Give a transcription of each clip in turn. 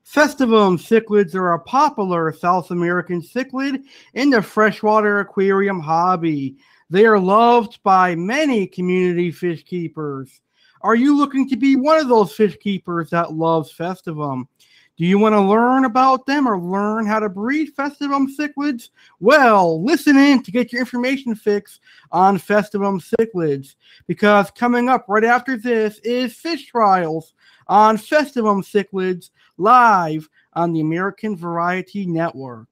Festivum cichlids are a popular South American cichlid in the freshwater aquarium hobby. They are loved by many community fish keepers. Are you looking to be one of those fish keepers that loves Festivum? Do you want to learn about them or learn how to breed Festivum cichlids? Well, listen in to get your information fix on Festivum cichlids, because coming up right after this is Fish Trials on Festivum Cichlids live on the American Variety Network.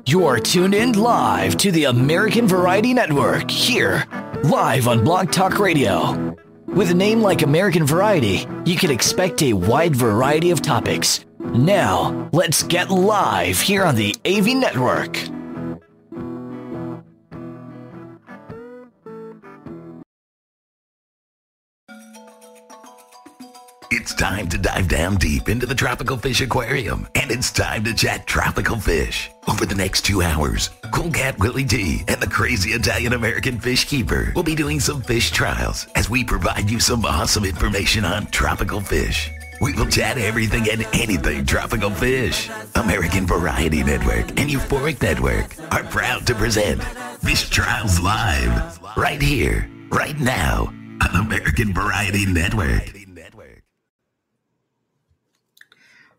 You are tuned in live to the American Variety Network, here, live on Blog Talk Radio. With a name like American Variety, you can expect a wide variety of topics. Now, let's get live here on the AV Network. It's time to dive down deep into the tropical fish aquarium, and it's time to chat tropical fish. Over the next 2 hours, Khewl Khat Willy T and the crazy Italian-American fish keeper will be doing some fish trials as we provide you some awesome information on tropical fish. We will chat everything and anything tropical fish. American Variety Network and Euphoric Network are proud to present Fish Trials Live, right here, right now, on American Variety Network.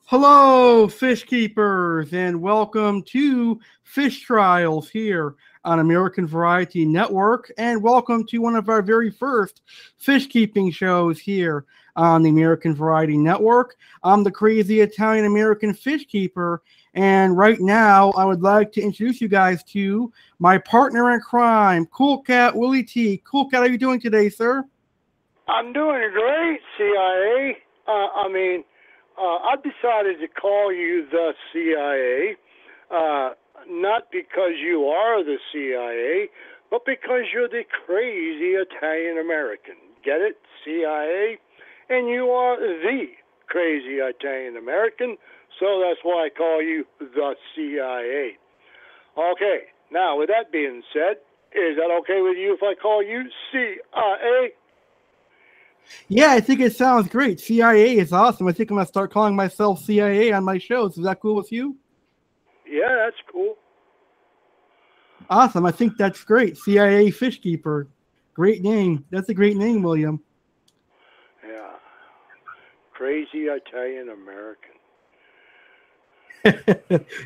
Hello, fish keepers, and welcome to Fish Trials here on American Variety Network, and welcome to one of our very first fish keeping shows here on the American Variety Network. I'm the crazy Italian-American fish keeper, and right now I would like to introduce you guys to my partner in crime, Khewl Khat Willy T. Khewl Khat, how are you doing today, sir? I'm doing great, CIA. I've decided to call you the CIA, not because you are the CIA, but because you're the crazy Italian-American. Get it? CIA? And you are the crazy Italian-American, so that's why I call you the CIA. Okay, now with that being said, is that okay with you if I call you CIA? Yeah, I think it sounds great. CIA is awesome. I think I'm going to start calling myself CIA on my shows. Is that cool with you? Yeah, that's cool. Awesome. I think that's great. CIA Fish Keeper. Great name. That's a great name, William. Yeah. Crazy Italian-American.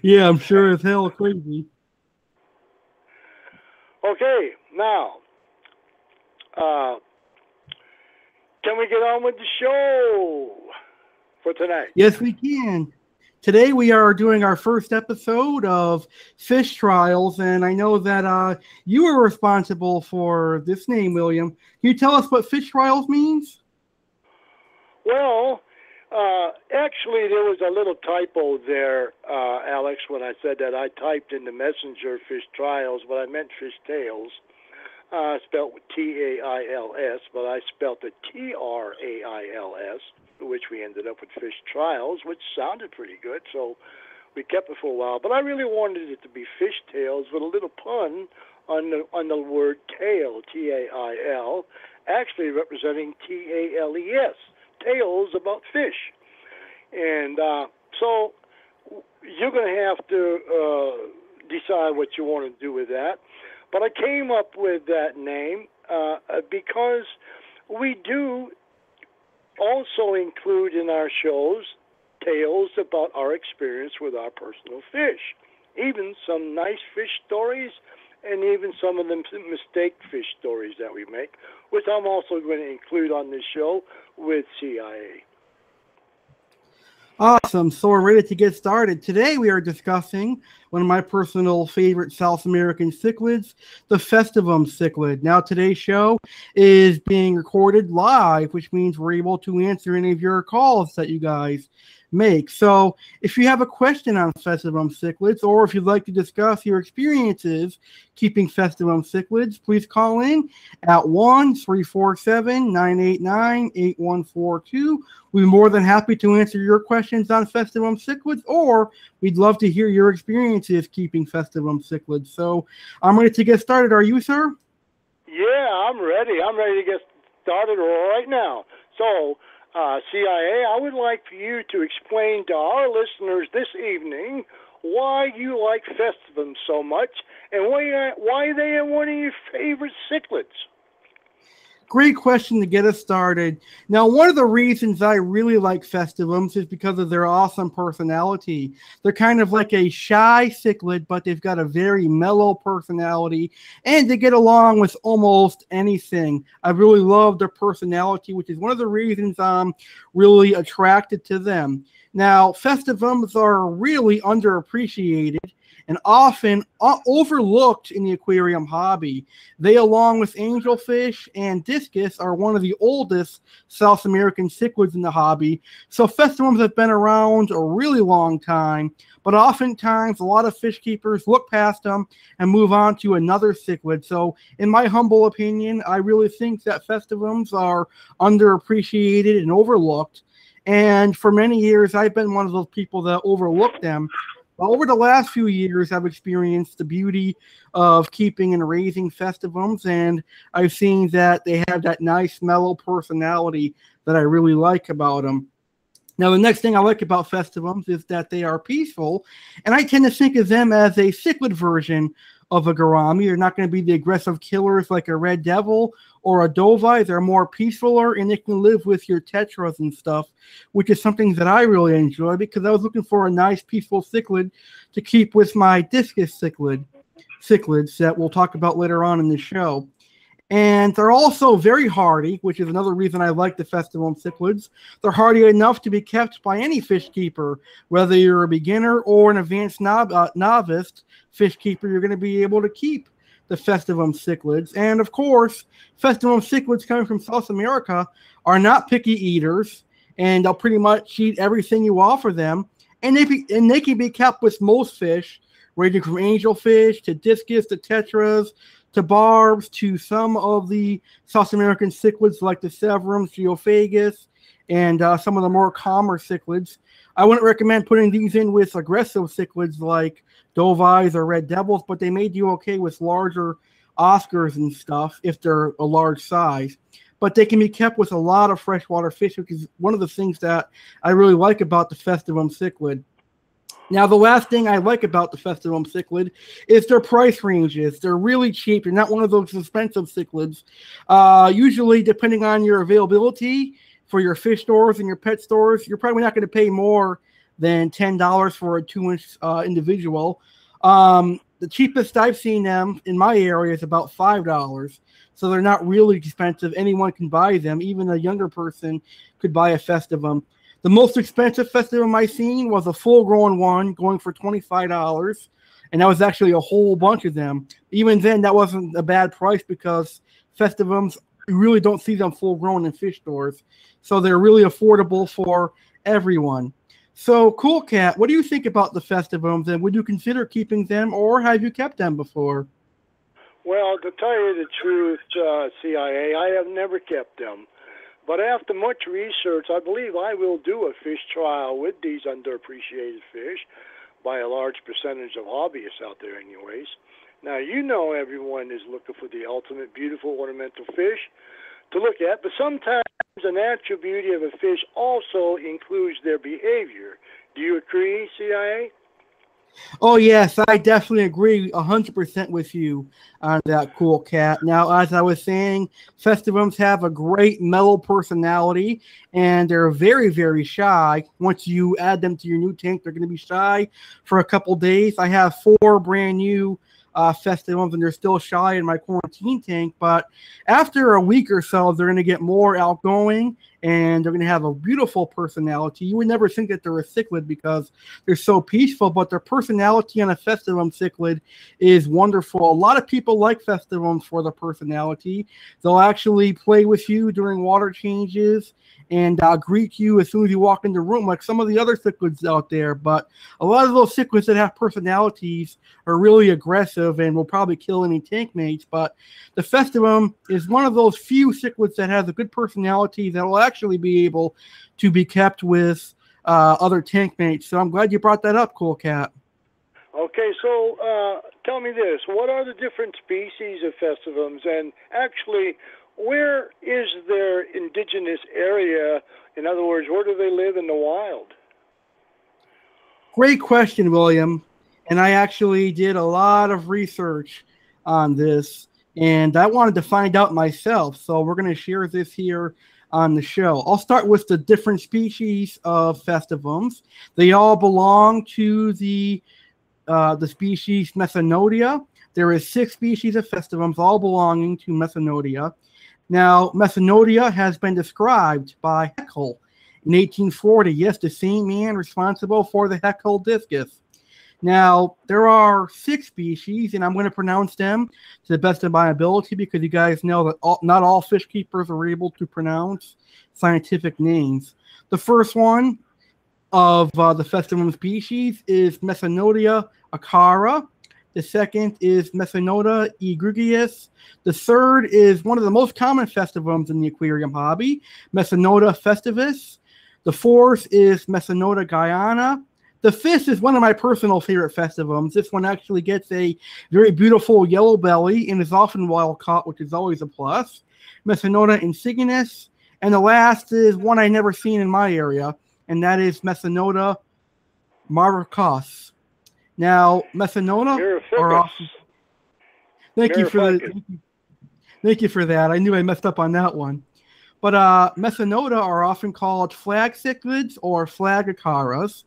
Yeah, I'm sure as hell crazy. Okay, now, can we get on with the show for tonight? Yes, we can. Today we are doing our first episode of Fish Trials, and I know that you were responsible for this name, William. Can you tell us what Fish Trials means? Well, actually, there was a little typo there, Alex, when I said that. I typed in the messenger Fish Trials, but I meant Fish Tales. Spelled with T-A-I-L-S, but I spelled it T-R-A-I-L-S, which we ended up with Fish Trials, which sounded pretty good, so we kept it for a while. But I really wanted it to be Fish Tales with a little pun on the word tail, T-A-I-L, actually representing T-A-L-E-S, tales about fish. And so you're going to have to decide what you want to do with that. But I came up with that name because we do also include in our shows tales about our experience with our personal fish, even some nice fish stories and even some of the mistake fish stories that we make, which I'm also going to include on this show with CIA. Awesome. So we're ready to get started. Today we are discussing one of my personal favorite South American cichlids, the Festivum cichlid. Now today's show is being recorded live, which means we're able to answer any of your calls that you guys make. So if you have a question on Festivum cichlids, or if you'd like to discuss your experiences keeping Festivum cichlids, please call in at 1-347-989-8142. We'd be more than happy to answer your questions on Festivum cichlids, or we'd love to hear your experiences keeping Festivum cichlids. So I'm ready to get started. Are you, sir? Yeah, I'm ready. I'm ready to get started right now. So CIA, I would like for you to explain to our listeners this evening why you like Festivum so much and why they are one of your favorite cichlids. Great question to get us started. Now, one of the reasons I really like Festivums is because of their awesome personality. They're kind of like a shy cichlid, but they've got a very mellow personality, and they get along with almost anything. I really love their personality, which is one of the reasons I'm really attracted to them. Now, Festivums are really underappreciated and often overlooked in the aquarium hobby. They, along with angelfish and discus, are one of the oldest South American cichlids in the hobby. So festivums have been around a really long time, but oftentimes a lot of fish keepers look past them and move on to another cichlid. So in my humble opinion, I really think that festivums are underappreciated and overlooked. And for many years, I've been one of those people that overlooked them. Over the last few years, I've experienced the beauty of keeping and raising festivums, and I've seen that they have that nice, mellow personality that I really like about them. Now, the next thing I like about festivums is that they are peaceful, and I tend to think of them as a cichlid version of a gourami. They're not going to be the aggressive killers like a red devil or a dovai. They're more peacefuler, and they can live with your tetras and stuff, which is something that I really enjoy because I was looking for a nice, peaceful cichlid to keep with my discus cichlids that we'll talk about later on in the show. And they're also very hardy, which is another reason I like the Festivum cichlids. They're hardy enough to be kept by any fish keeper, whether you're a beginner or an advanced novice fish keeper. You're going to be able to keep the Festivum cichlids. And of course, Festivum cichlids coming from South America are not picky eaters, and they'll pretty much eat everything you offer them. And they can be kept with most fish, ranging from angelfish to discus to tetras, to barbs, to some of the South American cichlids like the severums, geophagus, and some of the more calmer cichlids. I wouldn't recommend putting these in with aggressive cichlids like dovais or red devils, but they may do okay with larger Oscars and stuff if they're a large size. But they can be kept with a lot of freshwater fish, which is one of the things that I really like about the Festivum cichlid. Now, the last thing I like about the Festivum cichlid is their price ranges. They're really cheap. They're not one of those expensive cichlids. Usually, depending on your availability for your fish stores and your pet stores, you're probably not going to pay more than $10 for a 2-inch individual. The cheapest I've seen them in my area is about $5. So they're not really expensive. Anyone can buy them. Even a younger person could buy a Festivum. The most expensive Festivum I've seen was a full-grown one going for $25, and that was actually a whole bunch of them. Even then, that wasn't a bad price because Festivums, you really don't see them full-grown in fish stores, so they're really affordable for everyone. So, Khewl Khat, what do you think about the Festivums, and would you consider keeping them, or have you kept them before? Well, to tell you the truth, CIA, I have never kept them. But after much research, I believe I will do a fish trial with these underappreciated fish by a large percentage of hobbyists out there anyways. Now, you know everyone is looking for the ultimate beautiful ornamental fish to look at, but sometimes the natural beauty of a fish also includes their behavior. Do you agree, CIA? Oh, yes, I definitely agree 100% with you on that, Khewl Khat. Now, as I was saying, Festivums have a great mellow personality, and they're very, very shy. Once you add them to your new tank, they're going to be shy for a couple days. I have 4 brand new Festivums, and they're still shy in my quarantine tank. But after a week or so, they're going to get more outgoing, and they're going to have a beautiful personality. You would never think that they're a cichlid because they're so peaceful, but their personality on a Festivum cichlid is wonderful. A lot of people like Festivums for their personality. They'll actually play with you during water changes and greet you as soon as you walk in the room, like some of the other cichlids out there. But a lot of those cichlids that have personalities are really aggressive and will probably kill any tank mates. But the Festivum is one of those few cichlids that has a good personality that will actually be able to be kept with other tank mates. So I'm glad you brought that up, Khewl Khat. Okay, so tell me this. What are the different species of Festivums? And actually, where is their indigenous area? In other words, where do they live in the wild? Great question, William. And I actually did a lot of research on this, and I wanted to find out myself. So we're going to share this here on the show. I'll start with the different species of festivums. They all belong to the species Methanodia. There is 6 species of festivums, all belonging to Methanodia. Now, Methanodia has been described by Khewl in 1840. Yes, the same man responsible for the Khewl discus. Now, there are 6 species, and I'm going to pronounce them to the best of my ability because you guys know that not all fish keepers are able to pronounce scientific names. The first one of the festivum species is Methanodia acara. The second is Methanodia egregius. The third is one of the most common festivums in the aquarium hobby, Methanodia festivus. The fourth is Methanodia guyana. The fifth is one of my personal favorite festivums. This one actually gets a very beautiful yellow belly and is often wild caught, which is always a plus. Methanodia insignis. And the last is one I never seen in my area, and that is Methanodia maracos. Now, Methanodia are often... Thank you for that. I knew I messed up on that one. But Methanodia are often called flag cichlids or flag acaras,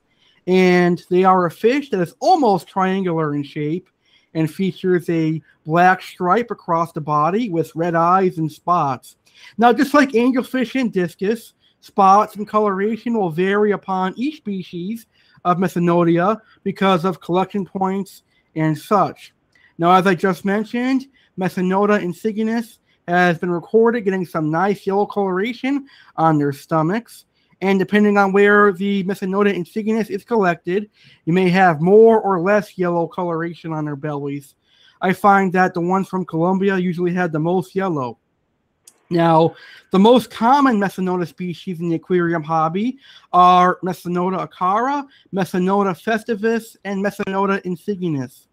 and they are a fish that is almost triangular in shape and features a black stripe across the body with red eyes and spots. Now, just like angelfish and discus, spots and coloration will vary upon each species of Methanodia because of collection points and such. Now, as I just mentioned, Methanodia insignis has been recorded getting some nice yellow coloration on their stomachs. And depending on where the Methanodia insignis is collected, you may have more or less yellow coloration on their bellies. I find that the ones from Colombia usually had the most yellow. Now, the most common Methanodia species in the aquarium hobby are Methanodia acara, Methanodia festivus, and Methanodia insignis,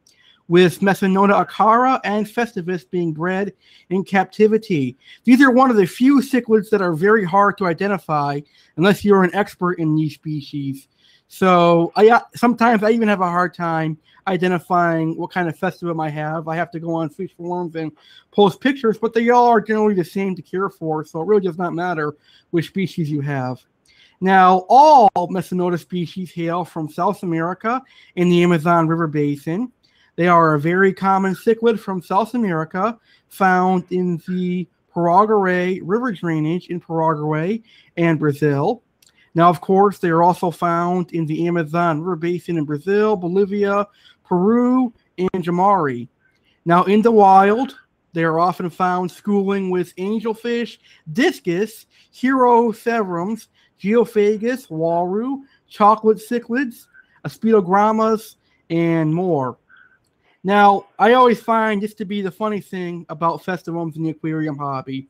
with Methanodia acara and festivus being bred in captivity. These are one of the few cichlids that are very hard to identify unless you're an expert in these species. So sometimes I even have a hard time identifying what kind of festivum I have. I have to go on fish forums and post pictures, but they all are generally the same to care for, so it really does not matter which species you have. Now, all Methanodia species hail from South America in the Amazon River Basin. They are a very common cichlid from South America, found in the Paraguay River drainage in Paraguay and Brazil. Now, of course, they are also found in the Amazon River Basin in Brazil, Bolivia, Peru, and Jamari. Now, in the wild, they are often found schooling with angelfish, discus, heroseverums, geophagus, waru, chocolate cichlids, aspidogrammas, and more. Now, I always find this to be the funny thing about festivums in the aquarium hobby.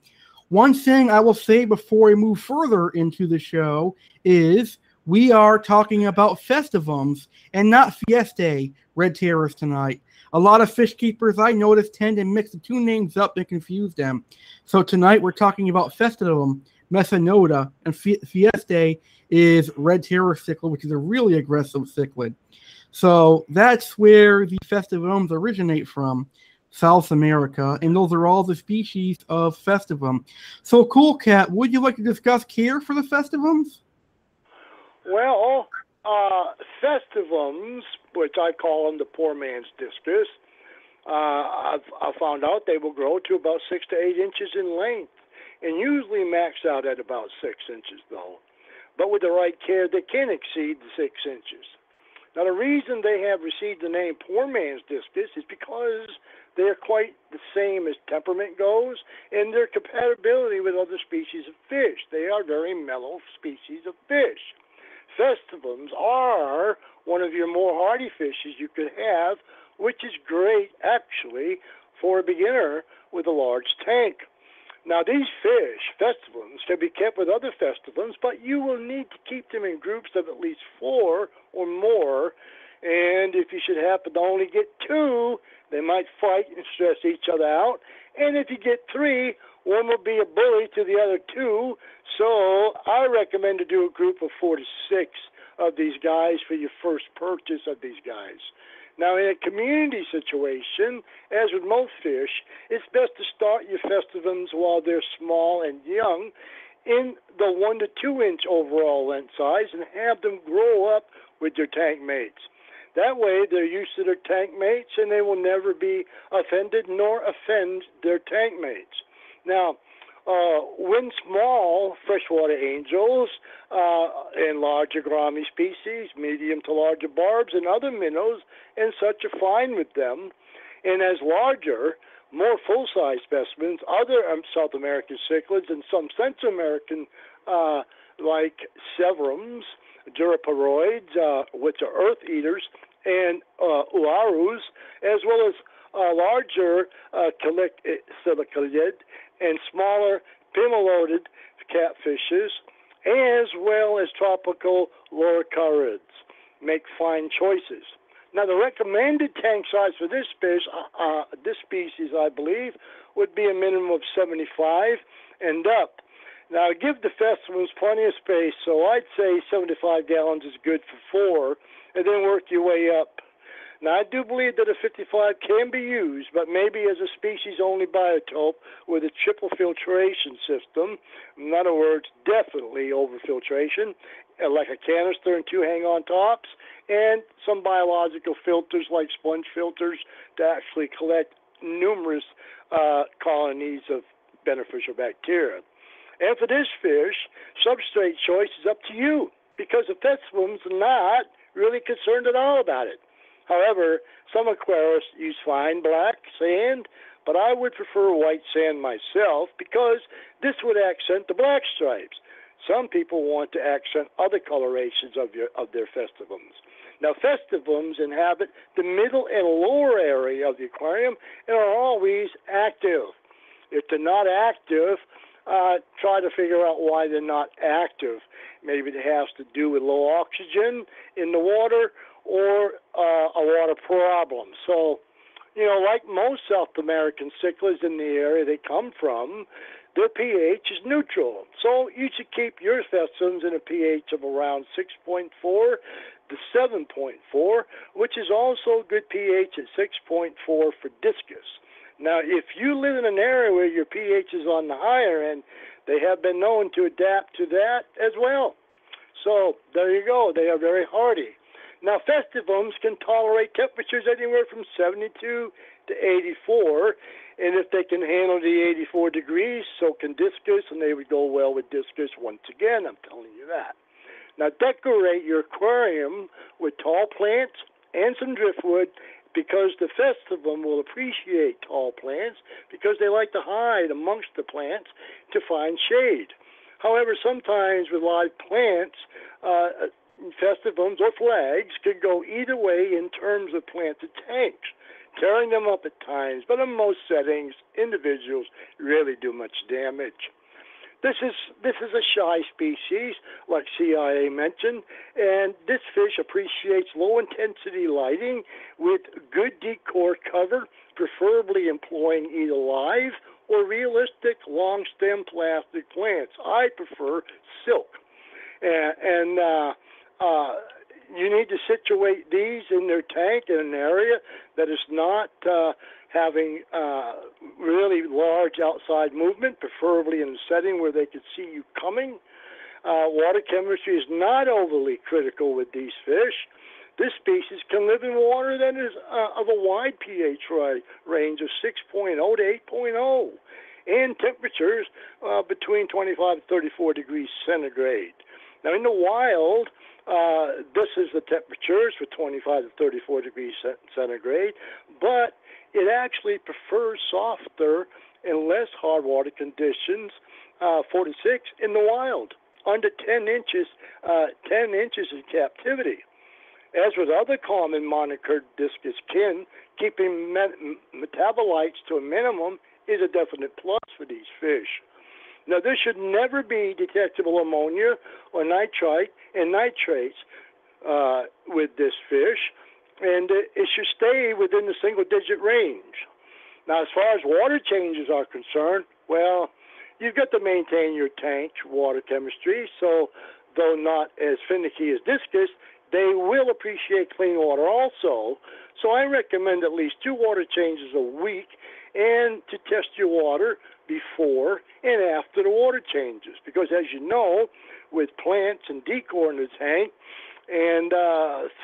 One thing I will say before we move further into the show is we are talking about festivums and not fiestae red terrors tonight. A lot of fish keepers I notice tend to mix the two names up and confuse them. So tonight we're talking about festivum Methanodia, and fiestae is red terror cichlid, which is a really aggressive cichlid. So that's where the festivums originate from, South America, and those are all the species of festivum. So, Khewl Khat, would you like to discuss care for the festivums? Well, festivums, which I call them the poor man's discus, I found out they will grow to about 6 to 8 inches in length, and usually max out at about 6 inches, though. But with the right care, they can exceed the 6 inches. Now, the reason they have received the name poor man's discus is because they are quite the same as temperament goes in their compatibility with other species of fish. They are very mellow species of fish. Festivums are one of your more hardy fishes you could have, which is great, actually, for a beginner with a large tank. Now, these fish, festivums, can be kept with other festivums, but you will need to keep them in groups of at least 4 or more. And if you should happen to only get 2, they might fight and stress each other out. And if you get 3, one will be a bully to the other two. So I recommend to do a group of 4 to 6 of these guys for your first purchase of these guys. Now, in a community situation, as with most fish, it's best to start your festivums while they're small and young in the 1 to 2 inch overall length size and have them grow up with their tank mates. That way, they're used to their tank mates and they will never be offended nor offend their tank mates. Now, when small freshwater angels and larger gourami species, medium to larger barbs and other minnows and such are fine with them. And as larger, more full-size specimens, other South American cichlids and some Central American like severums, Duraparoids, which are earth eaters, and uarus, as well as larger Cichlids and smaller pimeloded catfishes, as well as tropical loricarids. Make fine choices. Now, the recommended tank size for this fish, this species, I believe, would be a minimum of 75 and up. Now, give the festivums plenty of space, so I'd say 75 gallons is good for 4, and then work your way up. Now, I do believe that a 55 can be used, but maybe as a species-only biotope with a triple filtration system. In other words, definitely overfiltration, like a canister and 2 hang-on tops, and some biological filters like sponge filters to actually collect numerous colonies of beneficial bacteria. And for this fish, substrate choice is up to you, because the festivums are not really concerned at all about it. However, some aquarists use fine black sand, but I would prefer white sand myself because this would accent the black stripes. Some people want to accent other colorations of their festivums. Now, festivums inhabit the middle and lower area of the aquarium and are always active. If they're not active, try to figure out why they're not active. Maybe it has to do with low oxygen in the water or a water problem. So, like most South American cichlids in the area they come from, their pH is neutral. So you should keep your festivums in a pH of around 6.4 to 7.4, which is also a good pH at 6.4 for discus. Now, if you live in an area where your pH is on the higher end, they have been known to adapt to that as well. So there you go. They are very hardy. Now, festivums can tolerate temperatures anywhere from 72 to 84, and if they can handle the 84 degrees, so can discus, and they would go well with discus once again. I'm telling you that. Now, decorate your aquarium with tall plants and some driftwood, because the festivum will appreciate tall plants because they like to hide amongst the plants to find shade. However, sometimes with live plants, festivums or flags could go either way in terms of planted tanks, tearing them up at times, but in most settings, individuals rarely do much damage. This is a shy species, like CIA mentioned, and this fish appreciates low-intensity lighting with good decor cover, preferably employing either live or realistic long-stem plastic plants. I prefer silk. And you need to situate these in their tank in an area that is not having really large outside movement, preferably in a setting where they could see you coming. Water chemistry is not overly critical with these fish. This species can live in water that is of a wide pH range of 6.0 to 8.0 and temperatures between 25 and 34 degrees centigrade. Now, in the wild, this is the temperatures for 25 to 34 degrees centigrade, but it actually prefers softer and less hard water conditions, 4 to 6, in the wild, under 10 inches in captivity. As with other common monocled discus kin, keeping metabolites to a minimum is a definite plus for these fish. Now, there should never be detectable ammonia or nitrite and nitrates with this fish, and it should stay within the single-digit range. Now, as far as water changes are concerned, Well, you've got to maintain your tank water chemistry, so though not as finicky as discus, they will appreciate clean water also. So I recommend at least 2 water changes a week, and to test your water before and after the water changes. Because as you know, with plants and decor in the tank, and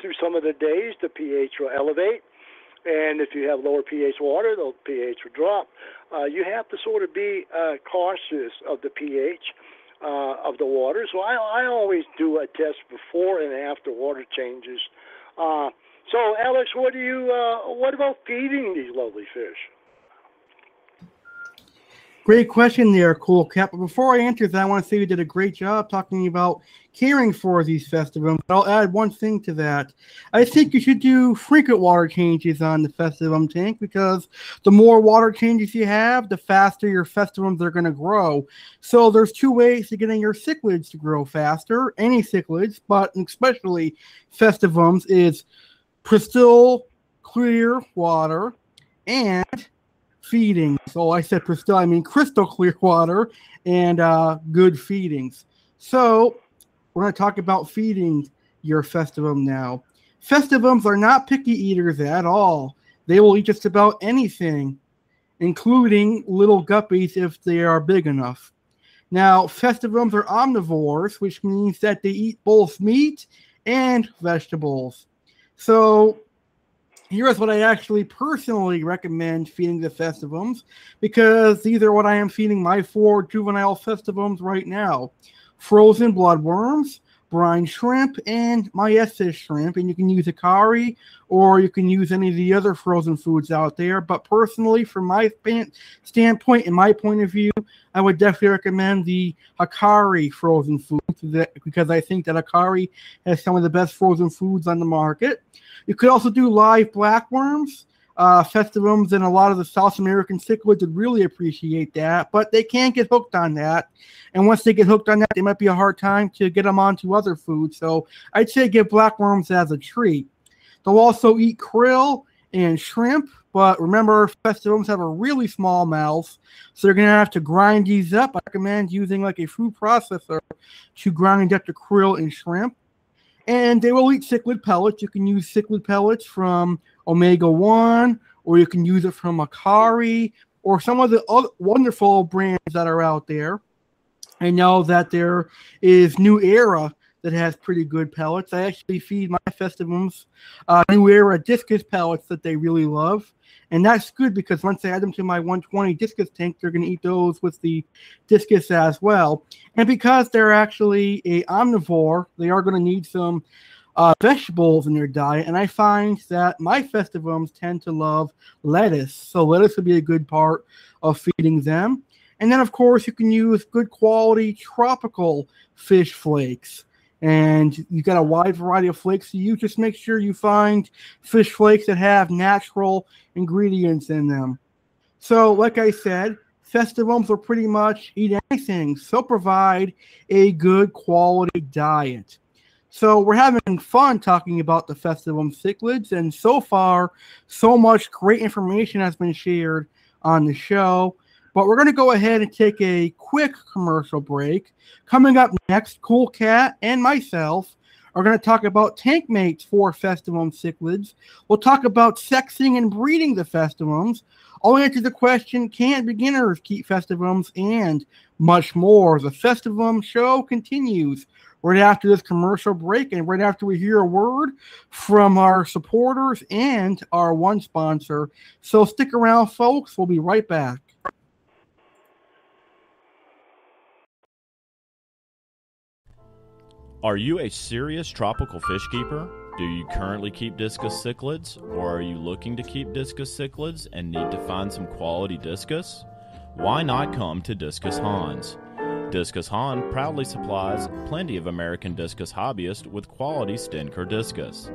through some of the days, the pH will elevate. And if you have lower pH water, the pH will drop. You have to sort of be cautious of the pH of the water. So I always do a test before and after water changes. So, Alex, what about feeding these lovely fish? Great question there, Khewl Khat. But before I answer that, I want to say you did a great job talking about caring for these festivums. I'll add one thing to that. I think you should do frequent water changes on the festivum tank, because the more water changes you have, the faster your festivums are going to grow. So there's 2 ways to getting your cichlids to grow faster. Any cichlids, but especially festivums, is crystal clear water and feeding. So I said crystal, I mean crystal clear water and good feedings. So we're going to talk about feeding your festivum now. Festivums are not picky eaters at all. They will eat just about anything, including little guppies if they are big enough. Now, festivums are omnivores, which means that they eat both meat and vegetables. So here's what I actually personally recommend feeding the festivums, because these are what I am feeding my 4 juvenile festivums right now. Frozen bloodworms, brine shrimp, and my S.E. shrimp. And you can use Hikari, or you can use any of the other frozen foods out there. But personally, from my standpoint and my point of view, I would definitely recommend the Hikari frozen foods, because I think that Hikari has some of the best frozen foods on the market. You could also do live blackworms. Festivums and a lot of the South American cichlids would really appreciate that, but they can't get hooked on that. And once they get hooked on that, it might be a hard time to get them onto other foods. So I'd say give blackworms as a treat. They'll also eat krill and shrimp, but remember, festivums have a really small mouth, so you're going to have to grind these up. I recommend using like a food processor to grind up the krill and shrimp. And they will eat cichlid pellets. You can use cichlid pellets from Omega-1, or you can use it from Hikari, or some of the other wonderful brands that are out there. I know that there is New Era that has pretty good pellets. I actually feed my festivums New Era discus pellets that they really love. And that's good, because once I add them to my 120 discus tank, they're going to eat those with the discus as well. And because they're actually a omnivore, they are going to need some vegetables in their diet. And I find that my festivums tend to love lettuce. So lettuce would be a good part of feeding them. And then, of course, you can use good quality tropical fish flakes. And you've got a wide variety of flakes to use. Just make sure you find fish flakes that have natural ingredients in them. So, like I said, festivums will pretty much eat anything. So provide a good quality diet. So we're having fun talking about the Festivum Cichlids, and so far, so much great information has been shared on the show. But we're going to go ahead and take a quick commercial break. Coming up next, Khewl Khat and myself are going to talk about tank mates for Festivum Cichlids. We'll talk about sexing and breeding the festivums. I'll answer the question, can beginners keep festivums, and much more. The Festivum show continues right after this commercial break, and right after we hear a word from our supporters and our one sponsor. So stick around, folks. We'll be right back. Are you a serious tropical fish keeper? Do you currently keep discus cichlids, or are you looking to keep discus cichlids and need to find some quality discus? Why not come to Discus Hans? Discus Han proudly supplies plenty of American discus hobbyists with quality Stenker discus.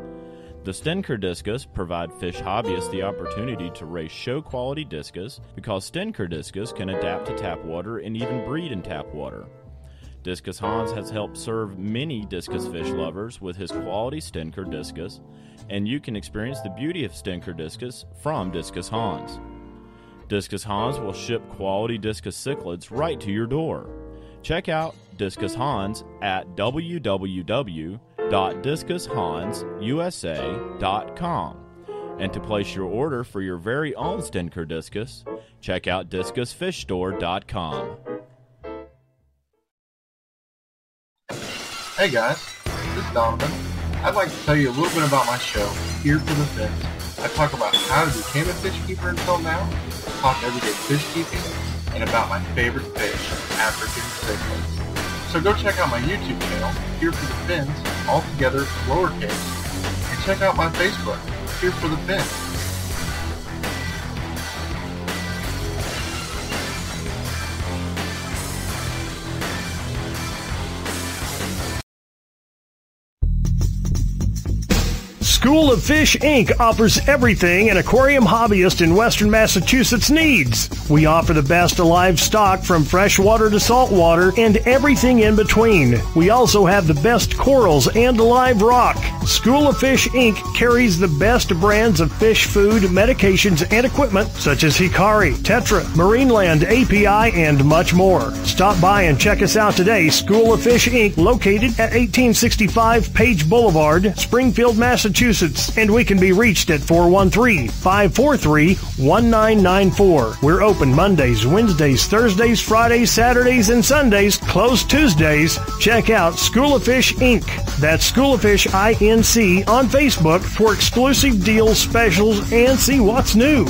The Stenker discus provide fish hobbyists the opportunity to raise show-quality discus, because Stenker discus can adapt to tap water and even breed in tap water. Discus Hans has helped serve many discus fish lovers with his quality Stenker discus, and you can experience the beauty of Stenker discus from Discus Hans. Discus Hans will ship quality discus cichlids right to your door. Check out Discus Hans at www.discushansusa.com. And to place your order for your very own Stenker discus, check out discusfishstore.com. Hey guys, this is Donovan. I'd like to tell you a little bit about my show, Here for the Fence. I talk about how to become a fish keeper until now, talk everyday fish keeping, and about my favorite fish, African cichlids. So go check out my YouTube channel, Here for the Fence, all together, lowercase, and check out my Facebook, Here for the Fence. School of Fish, Inc. offers everything an aquarium hobbyist in western Massachusetts needs. We offer the best alive stock from freshwater to saltwater and everything in between. We also have the best corals and live rock. School of Fish, Inc. carries the best brands of fish food, medications, and equipment such as Hikari, Tetra, Marineland, API, and much more. Stop by and check us out today. School of Fish, Inc. located at 1865 Page Boulevard, Springfield, Massachusetts. And we can be reached at 413-543-1994. We're open Mondays, Wednesdays, Thursdays, Fridays, Saturdays, and Sundays. Closed Tuesdays. Check out School of Fish, Inc. That's School of Fish, INC, on Facebook for exclusive deals, specials, and see what's new.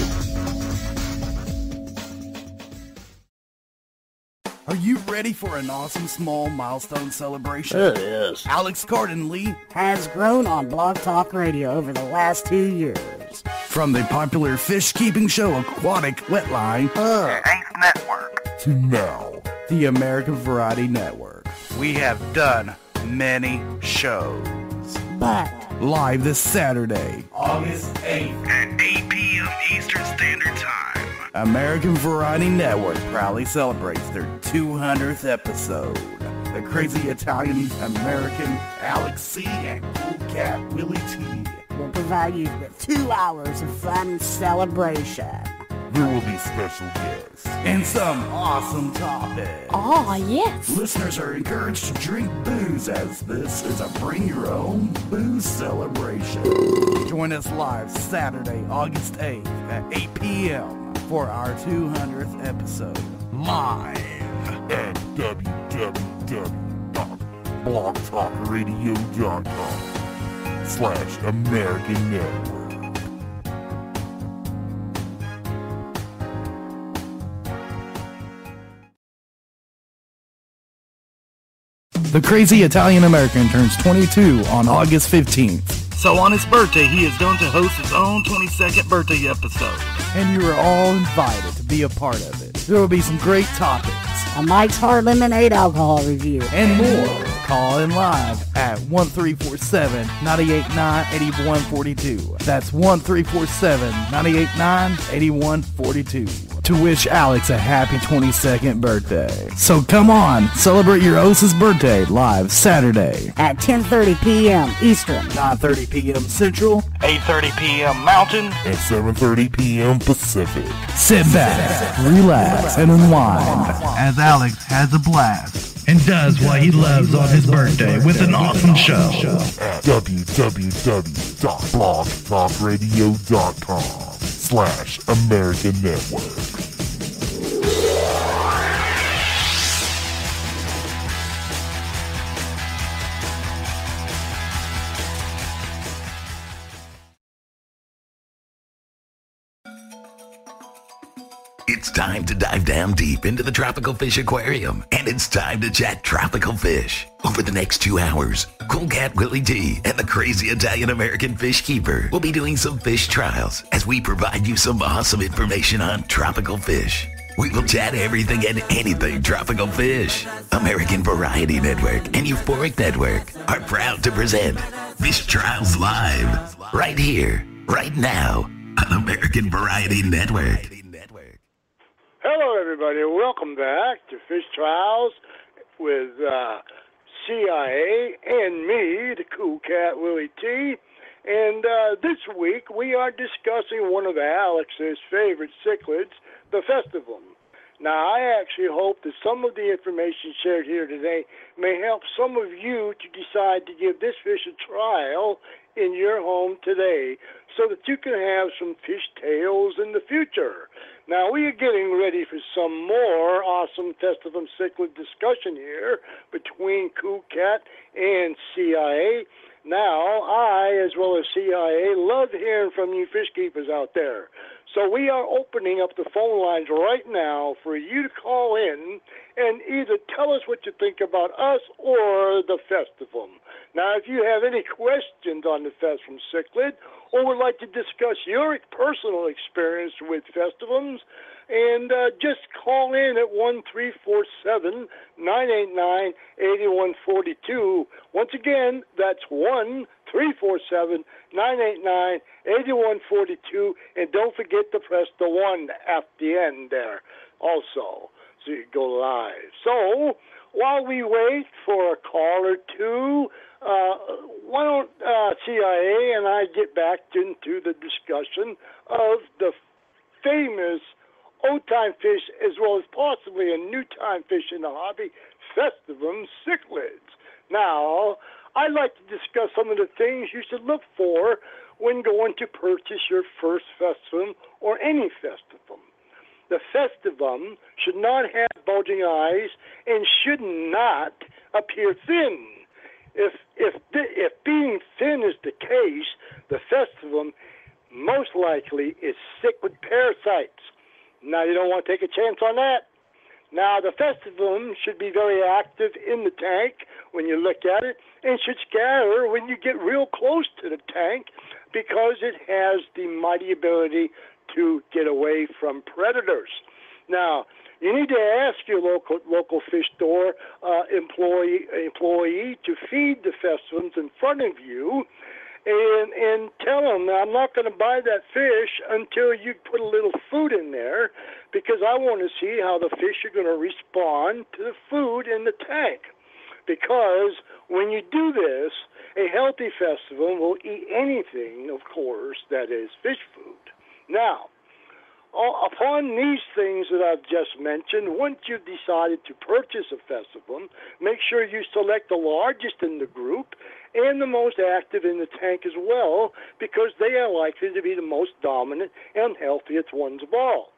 Are you ready for an awesome small milestone celebration? It is. Alex Carden Lee has grown on Blog Talk Radio over the last 2 years. From the popular fish keeping show Aquatic Wetline, the 8th Network, to now, the American Variety Network. We have done many shows. But live this Saturday, August 8th at 8 p.m. Eastern Standard Time. American Variety Network proudly celebrates their 200th episode. The crazy Italian American A.C.E. and Khewl Khat Willy T will provide you with 2 hours of fun and celebration. There will be special guests and some awesome topics. Oh, yes. Listeners are encouraged to drink booze, as this is a bring your own booze celebration. Join us live Saturday, August 8th at 8 p.m. for our 200th episode. Live at www.blogtalkradio.com/American Network. The crazy Italian American turns 22 on August 15th. So on his birthday, he is going to host his own 22nd birthday episode. And you are all invited to be a part of it. There will be some great topics. A Mike's Hard Lemonade alcohol review. And more. Call in live at 1347-989-8142. That's 1347-989-8142. To wish Alex a happy 22nd birthday. So come on, celebrate your host's birthday live Saturday at 10:30 p.m. Eastern, 9:30 p.m. Central, 8:30 p.m. Mountain, and 7:30 p.m. Pacific. Sit back, relax, and unwind as Alex has a blast and does what he loves on his birthday with an awesome show at www.blogtalkradio.com/American Network. It's time to dive down deep into the tropical fish aquarium, and it's time to chat tropical fish. Over the next 2 hours, Khewl Khat Willy T and the crazy Italian-American fish keeper will be doing some fish trials as we provide you some awesome information on tropical fish. We will chat everything and anything tropical fish. American Variety Network and Euphoric Network are proud to present Fish Trials Live, right here, right now, on American Variety Network. Hello, everybody. Welcome back to Fish Trials with CIA and me, the Khewl Khat Willy T. And this week we are discussing one of Alex's favorite cichlids, the Festivum. Now, I actually hope that some of the information shared here today may help some of you to decide to give this fish a trial in your home today so that you can have some fish tails in the future. Now, we are getting ready for some more awesome Festivum Cichlid discussion here between Khewl Khat and CIA. Now, I, as well as CIA, love hearing from you fish keepers out there. So we are opening up the phone lines right now for you to call in and either tell us what you think about us or the Festivum. Now, if you have any questions on the Festivum Cichlid or would like to discuss your personal experience with Festivums, and just call in at 1-347-989-8142. Once again, that's 1-347-989-8142. And don't forget to press the 1 at the end there also, so you go live. So while we wait for a call or two, why don't CIA and I get back into the discussion of the famous old-time fish, as well as possibly a new-time fish in the hobby, Festivum Cichlids. Now, I'd like to discuss some of the things you should look for when going to purchase your first Festivum or any Festivum. The Festivum should not have bulging eyes and should not appear thin. If being thin is the case, the Festivum most likely is sick with parasites. Now, you don't want to take a chance on that. Now, the Festivum should be very active in the tank when you look at it, and should scatter when you get real close to the tank because it has the mighty ability to get away from predators. Now, you need to ask your local fish store employee to feed the Festivums in front of you, and tell them, I'm not going to buy that fish until you put a little food in there, because I want to see how the fish are going to respond to the food in the tank. Because when you do this, a healthy Festivum will eat anything, of course, that is fish food. Now, upon these things that I've just mentioned, once you've decided to purchase a Festivum, make sure you select the largest in the group and the most active in the tank as well, because they are likely to be the most dominant and healthiest ones of all.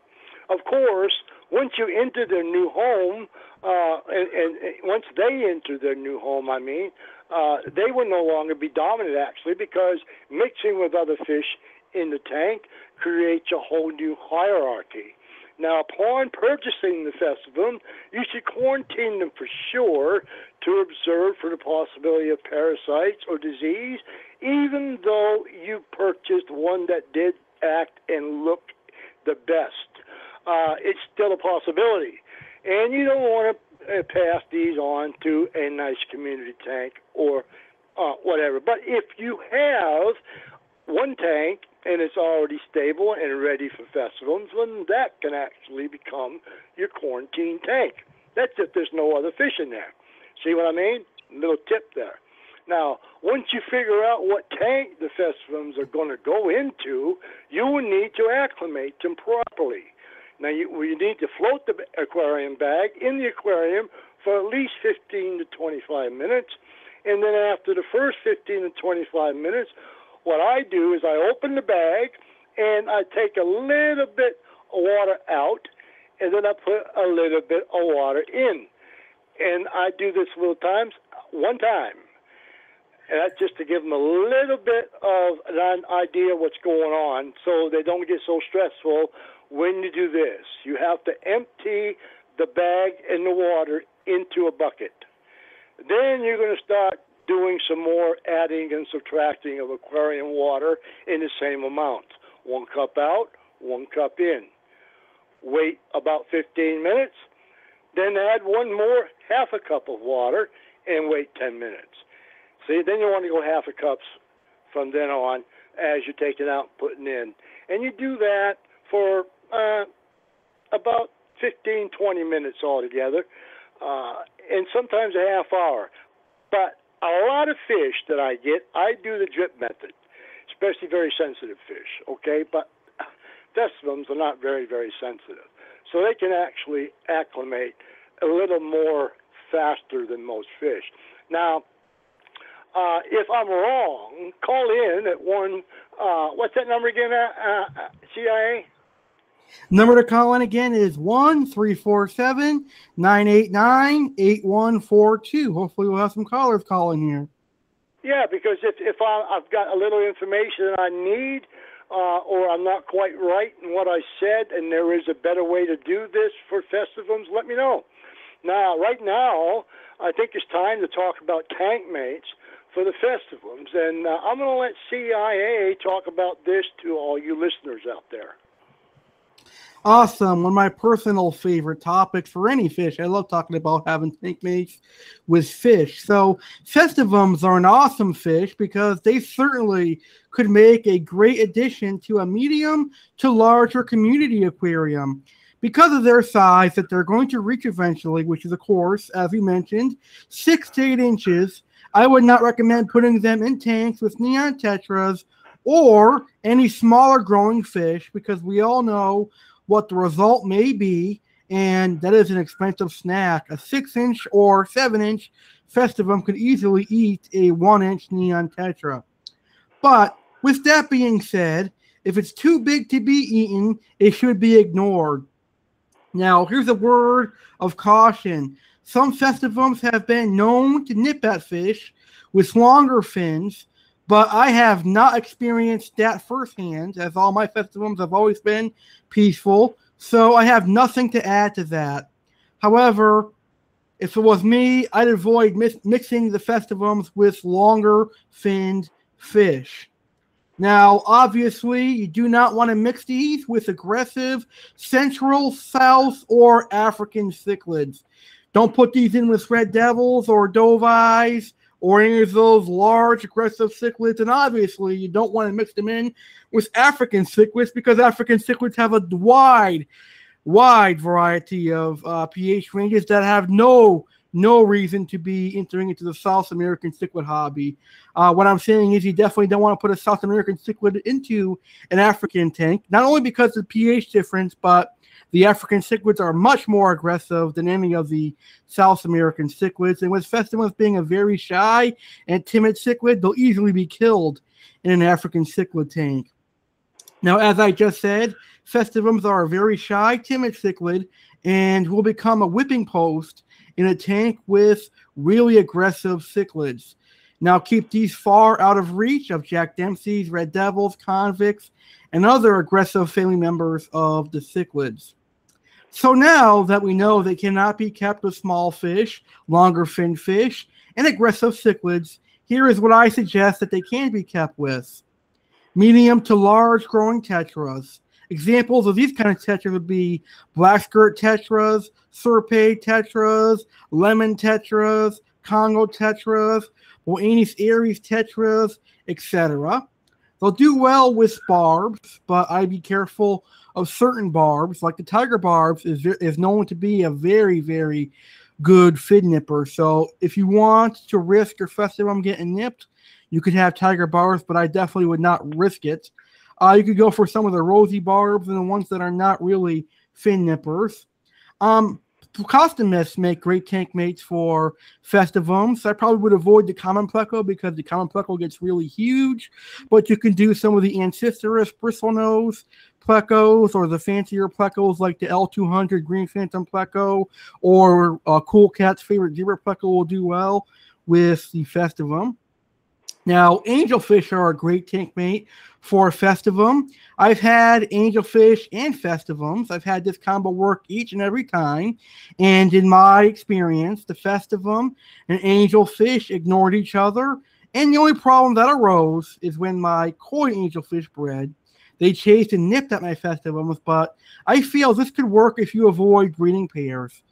Of course, once you enter their new home, and once they enter their new home, they will no longer be dominant, actually, because mixing with other fish in the tank creates a whole new hierarchy. Now, upon purchasing the Festivum, you should quarantine them for sure to observe for the possibility of parasites or disease, even though you purchased one that did act and look the best. It's still a possibility. And you don't want to pass these on to a nice community tank or whatever. But if you have one tank and it's already stable and ready for Festivums, then that can actually become your quarantine tank. That's if there's no other fish in there. See what I mean? Little tip there. Now, once you figure out what tank the Festivums are going to go into, you will need to acclimate them properly. Now, you need to float the aquarium bag in the aquarium for at least 15 to 25 minutes. And then after the first 15 to 25 minutes, what I do is I open the bag and I take a little bit of water out, and then I put a little bit of water in. And I do this one time. And that's just to give them a little bit of an idea what's going on so they don't get so stressful when you do this. You have to empty the bag and the water into a bucket. Then you're going to start doing some more adding and subtracting of aquarium water in the same amount. 1 cup out, 1 cup in. Wait about 15 minutes, then add one more half a cup of water and wait 10 minutes. See, then you want to go half a cup from then on as you're taking out and putting in. And you do that for about 15, 20 minutes altogether, and sometimes a half hour. But a lot of fish that I get, I do the drip method. especially very sensitive fish, okay? But festivums are not very, very sensitive. So they can actually acclimate a little more faster than most fish. Now, if I'm wrong, call in at what's that number again, CIA? Number to call in again is 1-347-989-8142. Hopefully we'll have some callers calling here. Yeah, because if I've got a little information I need, or I'm not quite right in what I said, and there is a better way to do this for festivums, let me know. Now, right now, I think it's time to talk about tank mates for the festivums, and I'm going to let CIA talk about this to all you listeners out there. Awesome. One of my personal favorite topics for any fish. I love talking about having tank mates with fish. So festivums are an awesome fish because they certainly could make a great addition to a medium to larger community aquarium. Because of their size that they're going to reach eventually, which is, of course, as we mentioned, 6 to 8 inches, I would not recommend putting them in tanks with neon tetras or any smaller growing fish because we all know what the result may be, and that is an expensive snack. A 6-inch or 7-inch festivum could easily eat a 1-inch neon tetra. But with that being said, if it's too big to be eaten, it should be ignored. Now, here's a word of caution. Some festivums have been known to nip at fish with longer fins, but I have not experienced that firsthand, as all my festivums have always been peaceful, so I have nothing to add to that. However, if it was me, I'd avoid mixing the festivums with longer finned fish. Now, obviously, you do not want to mix these with aggressive Central, South, or African cichlids. Don't put these in with red devils or dove eyes or any of those large aggressive cichlids. And obviously, you don't want to mix them in with African cichlids because African cichlids have a wide variety of pH ranges that have no reason to be entering into the South American cichlid hobby. What I'm saying is you definitely don't want to put a South American cichlid into an African tank, not only because of the pH difference, but the African cichlids are much more aggressive than any of the South American cichlids. And with festivums being a very shy and timid cichlid, they'll easily be killed in an African cichlid tank. Now, as I just said, festivums are a very shy, timid cichlid and will become a whipping post in a tank with really aggressive cichlids. Now, keep these far out of reach of Jack Dempsey's, red devils, convicts, and other aggressive family members of the cichlids. So now that we know they cannot be kept with small fish, longer fin fish, and aggressive cichlids, here is what I suggest that they can be kept with. Medium to large growing tetras. Examples of these kind of tetras would be black skirt tetras, serpade tetras, lemon tetras, Congo tetras, Boenis aries tetras, etc. They'll do well with barbs, but I'd be careful of certain barbs. Like the tiger barbs is known to be a very, very good fin nipper. So if you want to risk your festivum getting nipped, you could have tiger barbs, but I definitely would not risk it. You could go for some of the rosy barbs and the ones that are not really fin nippers. Costomists make great tank mates for festivums. I probably would avoid the common pleco because the common pleco gets really huge, but you can do some of the ancistrous bristlenose plecos or the fancier plecos like the L200 Green Phantom pleco or Khewl Khat's favorite zebra pleco will do well with the festivum. Now, angelfish are a great tank mate for a festivum. I've had angelfish and festivums. I've had this combo work each and every time. And in my experience, the festivum and angelfish ignored each other. And the only problem that arose is when my koi angelfish bred. They chased and nipped at my festivums, but I feel this could work if you avoid breeding pairs.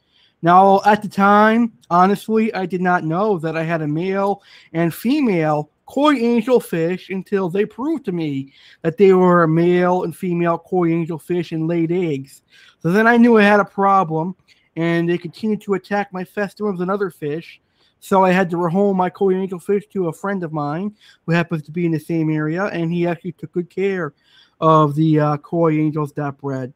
Now, at the time, honestly, I did not know that I had a male and female koi angelfish until they proved to me that they were a male and female koi angelfish and laid eggs. So then I knew I had a problem, and they continued to attack my festivums and other fish. So I had to rehome my koi angelfish to a friend of mine who happens to be in the same area, and he actually took good care of the koi angels that bred.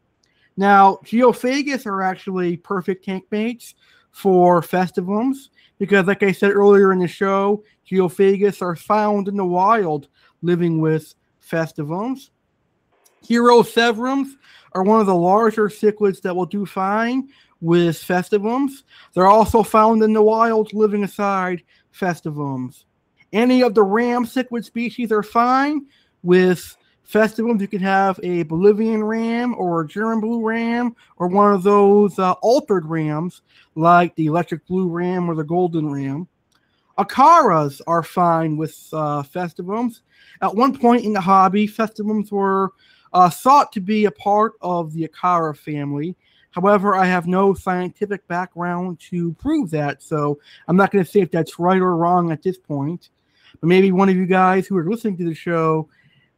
Now, geophagus are actually perfect tank mates for festivums because, like I said earlier in the show, geophagus are found in the wild living with festivums. Heroseverums are one of the larger cichlids that will do fine with festivums. They're also found in the wild living aside festivums. Any of the ram cichlid species are fine with festivums. You can have a Bolivian ram or a German blue ram or one of those altered rams like the electric blue ram or the golden ram. Acaras are fine with festivums. At one point in the hobby, festivums were thought to be a part of the Acara family. However, I have no scientific background to prove that, so I'm not going to say if that's right or wrong at this point. But maybe one of you guys who are listening to the show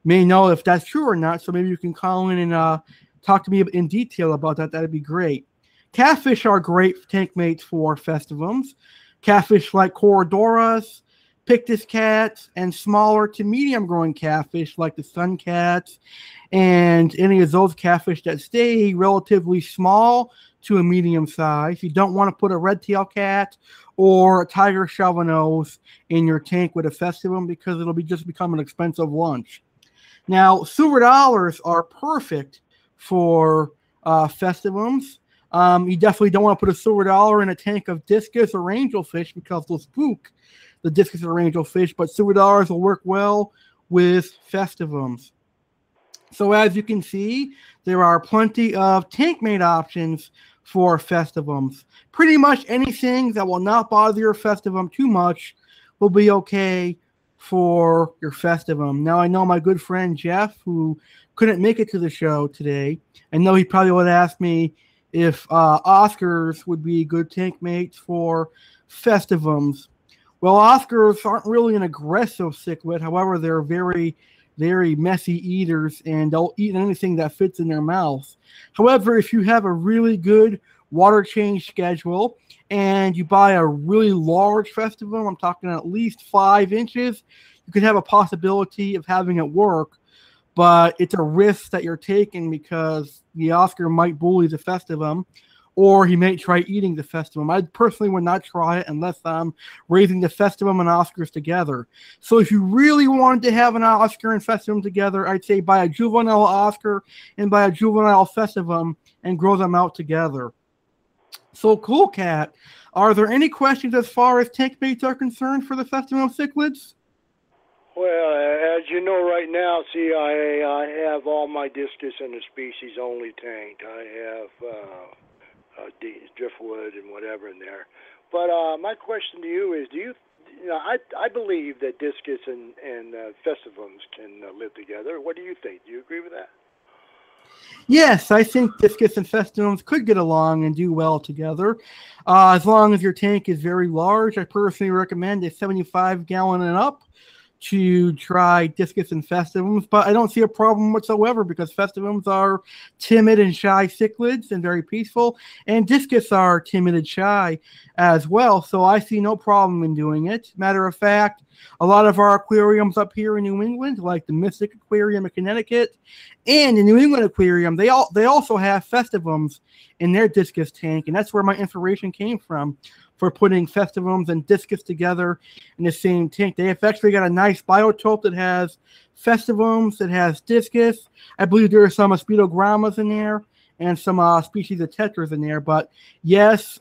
may know if that's true or not, so maybe you can call in and talk to me in detail about that. That'd be great. Catfish are great tank mates for festivums. Catfish like Corydoras, Pictus cats, and smaller to medium growing catfish like the sun cats and any of those catfish that stay relatively small to a medium size. You don't want to put a red-tailed cat or a tiger shovelnose in your tank with a festivum because it'll just become an expensive lunch. Now, silver dollars are perfect for festivums. You definitely don't want to put a silver dollar in a tank of discus or angelfish because they'll spook the discus or angelfish, but silver dollars will work well with festivums. So as you can see, there are plenty of tank mate options for festivums. Pretty much anything that will not bother your festivum too much will be okay for your festivum. Now, I know my good friend Jeff, who couldn't make it to the show today, I know he probably would ask me if Oscars would be good tank mates for festivums. Well, Oscars aren't really an aggressive cichlid. However, they're very, very messy eaters, and they'll eat anything that fits in their mouth. However, if you have a really good water change schedule and you buy a really large festivum, I'm talking at least 5 inches, you could have a possibility of having it work, but it's a risk that you're taking because the Oscar might bully the festivum, or he may try eating the festivum. I personally would not try it unless I'm raising the festivum and Oscars together. So if you really wanted to have an Oscar and festivum together, I'd say buy a juvenile Oscar and buy a juvenile festivum and grow them out together. So Khewl Khat, are there any questions as far as tank mates are concerned for the Festivum Cichlids? Well, as you know right now, CIA, I have all my discus in a species-only tank. I have driftwood and whatever in there. But my question to you is, I believe that discus and festivums can live together. What do you think? Do you agree with that? Yes, I think discus and festivums could get along and do well together. As long as your tank is very large, I personally recommend a 75-gallon and up to try discus and festivums, but I don't see a problem whatsoever because festivums are timid and shy cichlids and very peaceful, and discus are timid and shy as well, so I see no problem in doing it. Matter of fact, a lot of our aquariums up here in New England, like the Mystic Aquarium in Connecticut and the New England Aquarium, they also have festivums in their discus tank, and that's where my inspiration came from for putting festivums and discus together in the same tank. They have actually got a nice biotope that has festivums, that has discus. I believe there are some Aspidogrammas in there and some species of tetras in there. But yes,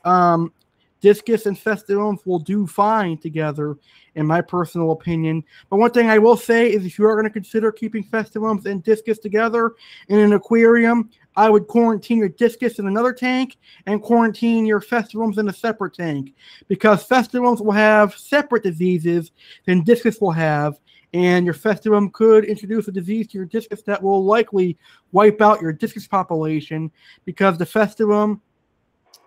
discus and festivums will do fine together, in my personal opinion. But one thing I will say is if you are going to consider keeping festivums and discus together in an aquarium, I would quarantine your discus in another tank and quarantine your festivums in a separate tank, because festivums will have separate diseases than discus will have, and your festivum could introduce a disease to your discus that will likely wipe out your discus population because the festivum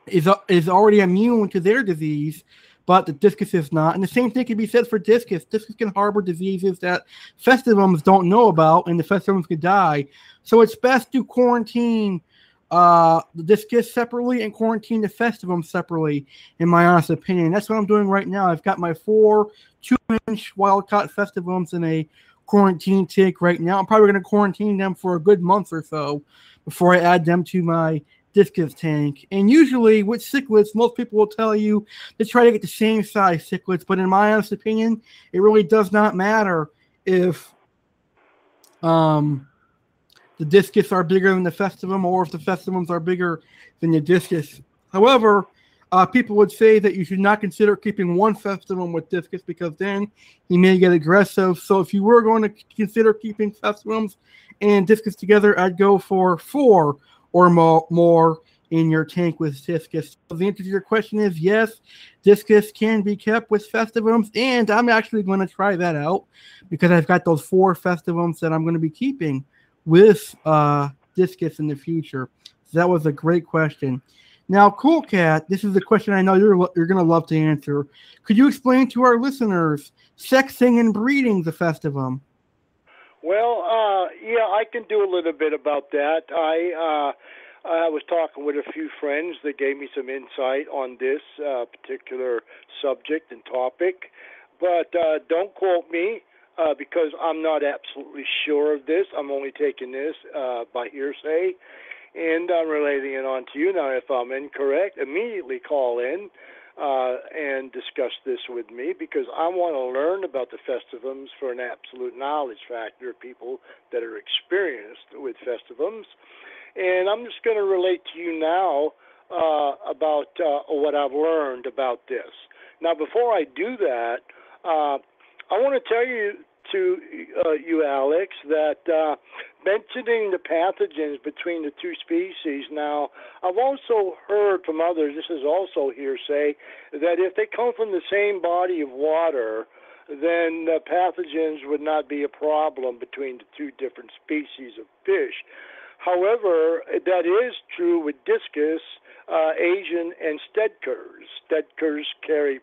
is already immune to their disease, but the discus is not. And the same thing can be said for discus. Discus can harbor diseases that festivums don't know about, and the festivums could die. So it's best to quarantine the discus separately and quarantine the festivum separately, in my honest opinion. That's what I'm doing right now. I've got my 4 2-inch wild-caught festivums in a quarantine tank right now. I'm probably going to quarantine them for a good month or so before I add them to my discus tank. And usually with cichlids, most people will tell you to try to get the same size cichlids, but in my honest opinion, it really does not matter if the discus are bigger than the festivum or if the festivums are bigger than the discus. However, people would say that you should not consider keeping one festivum with discus because then he may get aggressive. So if you were going to consider keeping festivums and discus together, I'd go for 4 or more in your tank with discus. So the answer to your question is yes, discus can be kept with festivums, and I'm actually going to try that out because I've got those 4 festivums that I'm going to be keeping with discus in the future. So that was a great question. Now, Khewl Khat, this is a question I know you're going to love to answer. Could you explain to our listeners sexing and breeding the festivum? Well, yeah, I can do a little bit about that. I was talking with a few friends that gave me some insight on this particular subject and topic, but don't quote me because I'm not absolutely sure of this. I'm only taking this by hearsay, and I'm relating it on to you. Now, if I'm incorrect, immediately call in and discuss this with me because I want to learn about the festivums for an absolute knowledge factor of people that are experienced with festivums. And I'm just going to relate to you now about what I've learned about this. Now, before I do that, I want to tell you you, Alex, that mentioning the pathogens between the 2 species. Now, I've also heard from others, this is also hearsay, that if they come from the same body of water, then the pathogens would not be a problem between the 2 different species of fish. However, that is true with discus, Asian, and steadkers. Steadkers carry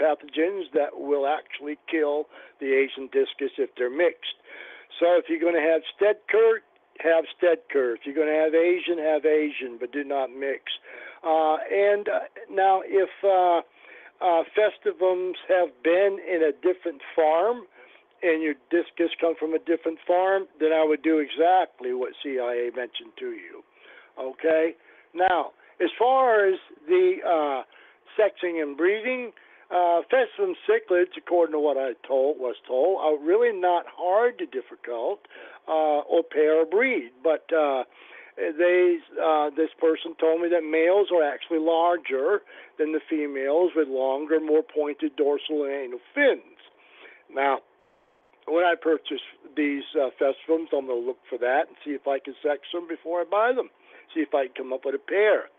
pathogens that will actually kill the Asian discus if they're mixed. So if you're going to have steadker, have steadker. If you're going to have Asian, but do not mix. Now, if festivums have been in a different farm, and your discus come from a different farm, then I would do exactly what CIA mentioned to you. Okay? Now, as far as the sexing and breeding, Festivum Cichlids, according to what was told, are really not hard to difficult or pair or breed. But this person told me that males are actually larger than the females with longer, more pointed dorsal and anal fins. Now, when I purchase these festivums, I'm going to look for that and see if I can sex them before I buy them, see if I can come up with a pair.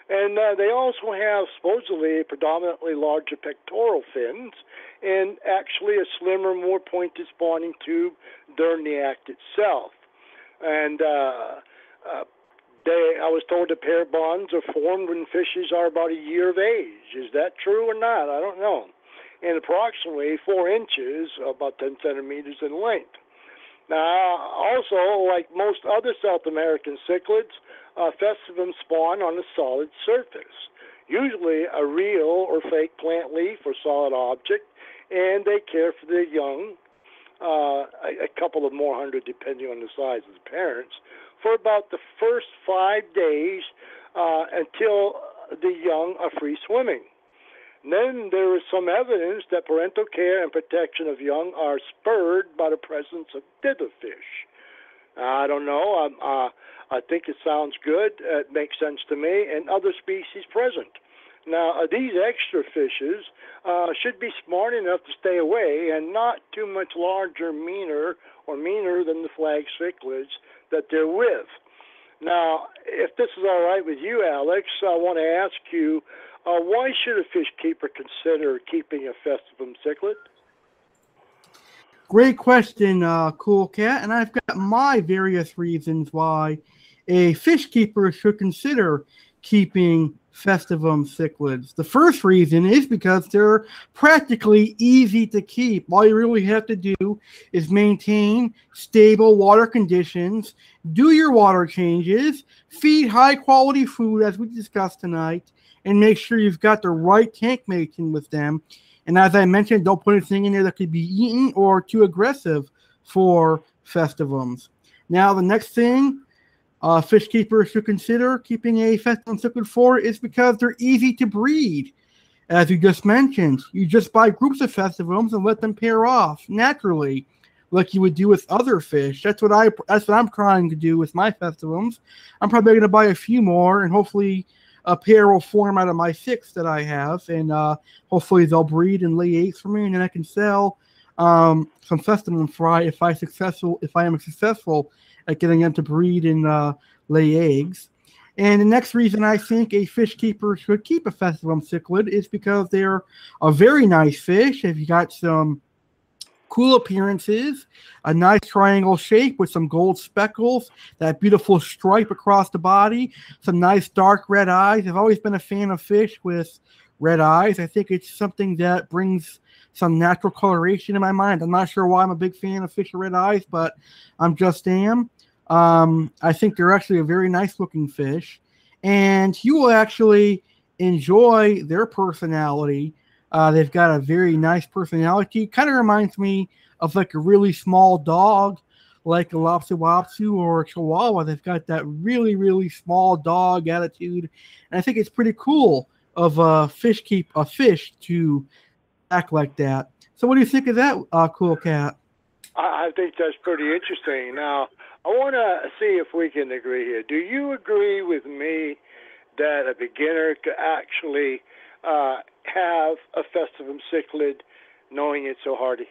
And they also have supposedly predominantly larger pectoral fins and actually a slimmer, more pointed spawning tube during the act itself. And I was told the pair bonds are formed when fishes are about a year of age. Is that true or not? I don't know. And approximately 4 inches, about 10 centimeters in length. Now, also, like most other South American cichlids, festivums spawn on a solid surface, usually a real or fake plant leaf or solid object, and they care for their young, a couple of more hundred depending on the size of the parents, for about the first 5 days until the young are free swimming. And then there is some evidence that parental care and protection of young are spurred by the presence of ditherfish. I don't know. I think it sounds good. It makes sense to me. And other species present. Now, these extra fishes should be smart enough to stay away and not too much larger, meaner than the flag cichlids that they're with. Now, if this is all right with you, Alex, I want to ask you, why should a fish keeper consider keeping a festivum cichlid? Great question, Khewl Khat, and I've got my various reasons why a fish keeper should consider keeping Festivum Cichlids? The first reason is because they're practically easy to keep. All you really have to do is maintain stable water conditions, do your water changes, feed high-quality food, as we discussed tonight, and make sure you've got the right tank mates in with them. And as I mentioned, don't put anything in there that could be eaten or too aggressive for festivums. Now, the next thing fish keepers should consider keeping a Festivum cichlid for is because they're easy to breed. As you just mentioned, you just buy groups of festivums and let them pair off naturally, like you would do with other fish. That's what I'm trying to do with my festivums. I'm probably going to buy a few more, and hopefully a pair will form out of my 6 that I have, and hopefully they'll breed and lay eggs for me, and then I can sell some festivum fry if I am successful at getting them to breed and lay eggs. And the next reason I think a fish keeper should keep a Festivum cichlid is because they're a very nice fish. If you got some cool appearances, a nice triangle shape with some gold speckles, that beautiful stripe across the body, some nice dark red eyes. I've always been a fan of fish with red eyes. I think it's something that brings some natural coloration in my mind. I'm not sure why I'm a big fan of fish with red eyes, but I'm just am. I think they're actually a very nice looking fish, and you will actually enjoy their personality. They've got a very nice personality. Kind of reminds me of like a really small dog, like a Lopsu Wopsu or a Chihuahua. They've got that really, really small dog attitude, and I think it's pretty cool of a fish to act like that. So what do you think of that, Khewl Khat? I think that's pretty interesting. Now, I want to see if we can agree here. Do you agree with me that a beginner could actually have a Festivum cichlid knowing it's so hardy?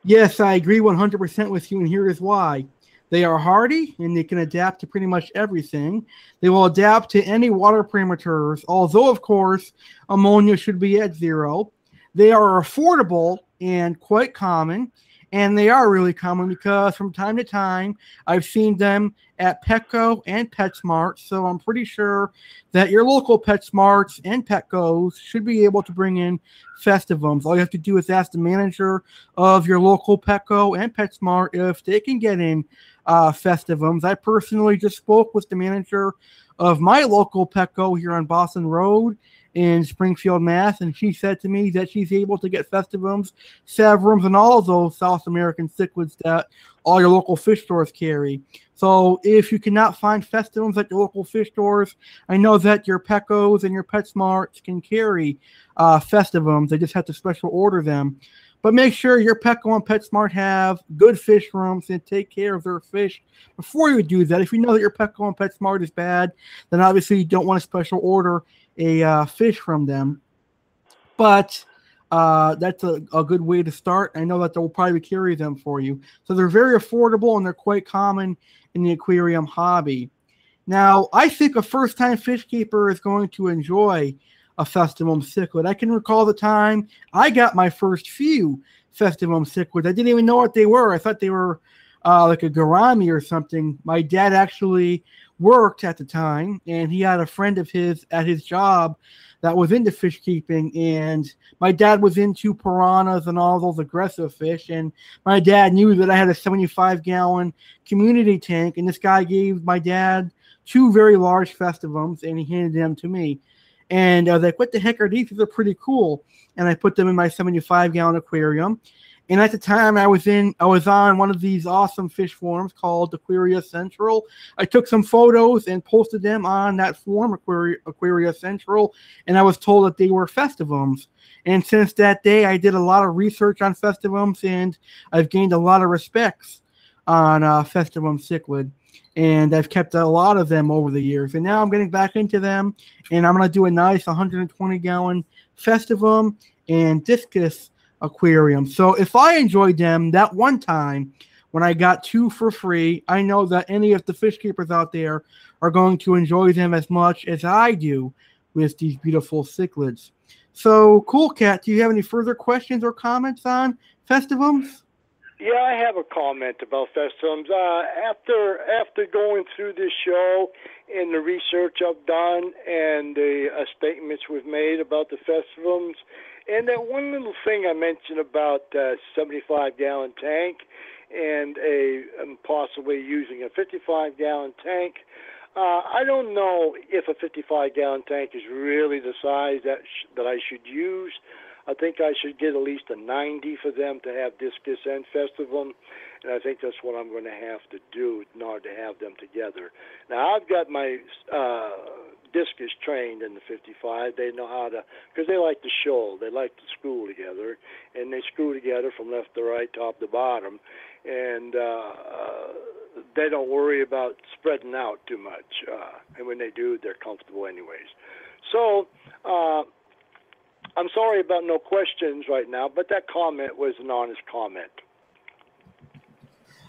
Yes, I agree 100% with you, and here is why. They are hardy, and they can adapt to pretty much everything. They will adapt to any water parameters, although, of course, ammonia should be at 0. They are affordable and quite common, and they are really common because from time to time, I've seen them at Petco and PetSmart, so I'm pretty sure that your local PetSmarts and Petcos should be able to bring in festivums. All you have to do is ask the manager of your local Petco and PetSmart if they can get in festivums. I personally just spoke with the manager of my local Petco here on Boston Road in Springfield, Mass, and she said to me that she's able to get festivums, severums, and all of those South American cichlids that all your local fish stores carry. So if you cannot find festivums at your local fish stores, I know that your Petcos and your PetSmarts can carry festivums. They just have to special order them. But make sure your Petco and PetSmart have good fish rooms and take care of their fish before you do that. If you know that your Petco and PetSmart is bad, then obviously you don't want to special order a fish from them. But that's a good way to start. I know that they'll probably carry them for you. So they're very affordable and they're quite common in the aquarium hobby. Now, I think a first-time fish keeper is going to enjoy a Festivum cichlid. I can recall the time I got my first few Festivum cichlids. I didn't even know what they were. I thought they were like a gourami or something. My dad actually worked at the time, and he had a friend of his at his job that was into fish keeping, and my dad was into piranhas and all those aggressive fish, and my dad knew that I had a 75-gallon community tank, and this guy gave my dad 2 very large festivums, and he handed them to me. And I was like, what the heck are these? These are pretty cool. And I put them in my 75-gallon aquarium. And at the time I was on one of these awesome fish forums called Aquaria Central. I took some photos and posted them on that forum, Aquaria Central, and I was told that they were festivums. And since that day, I did a lot of research on festivums, and I've gained a lot of respects on Festivum cichlid. And I've kept a lot of them over the years. And now I'm getting back into them, and I'm going to do a nice 120-gallon Festivum and discus aquarium. So if I enjoyed them that one time when I got 2 for free, I know that any of the fish keepers out there are going to enjoy them as much as I do with these beautiful cichlids. So, Khewl Khat, do you have any further questions or comments on festivums? Yeah, I have a comment about Festivums. After going through this show and the research I've done and the statements we've made about the Festivums, and that one little thing I mentioned about 75-gallon tank and possibly using a 55-gallon tank, I don't know if a 55-gallon tank is really the size that I should use. I think I should get at least a 90 for them to have discus and Festivum, and I think that's what I'm going to have to do in order to have them together. Now, I've got my discus trained in the 55. They know how to, because they like to shoal. They like to screw together, and they screw together from left to right, top to bottom, and they don't worry about spreading out too much. And when they do, they're comfortable anyways. So, I'm sorry about no questions right now, but that comment was an honest comment.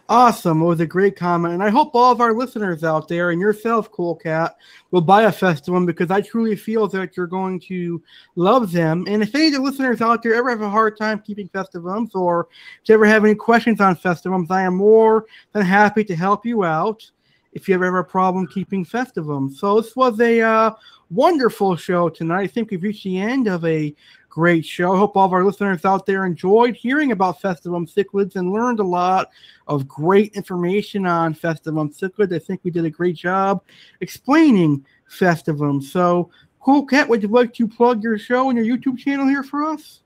Awesome. It was a great comment. And I hope all of our listeners out there and yourself, Khewl Khat, will buy a Festivum, because I truly feel that you're going to love them. And if any of the listeners out there ever have a hard time keeping Festivums, or if you ever have any questions on Festivums, I am more than happy to help you out if you ever have a problem keeping Festivums. So this was a wonderful show tonight. I think we've reached the end of a great show. I hope all of our listeners out there enjoyed hearing about Festivum Cichlids and learned a lot of great information on Festivum Cichlids. I think we did a great job explaining Festivum. So, Khewl Khat, would you like to plug your show and your YouTube channel here for us?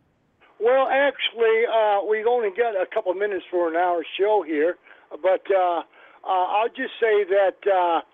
Well, actually, we've only got a couple minutes for an hour show here, but I'll just say that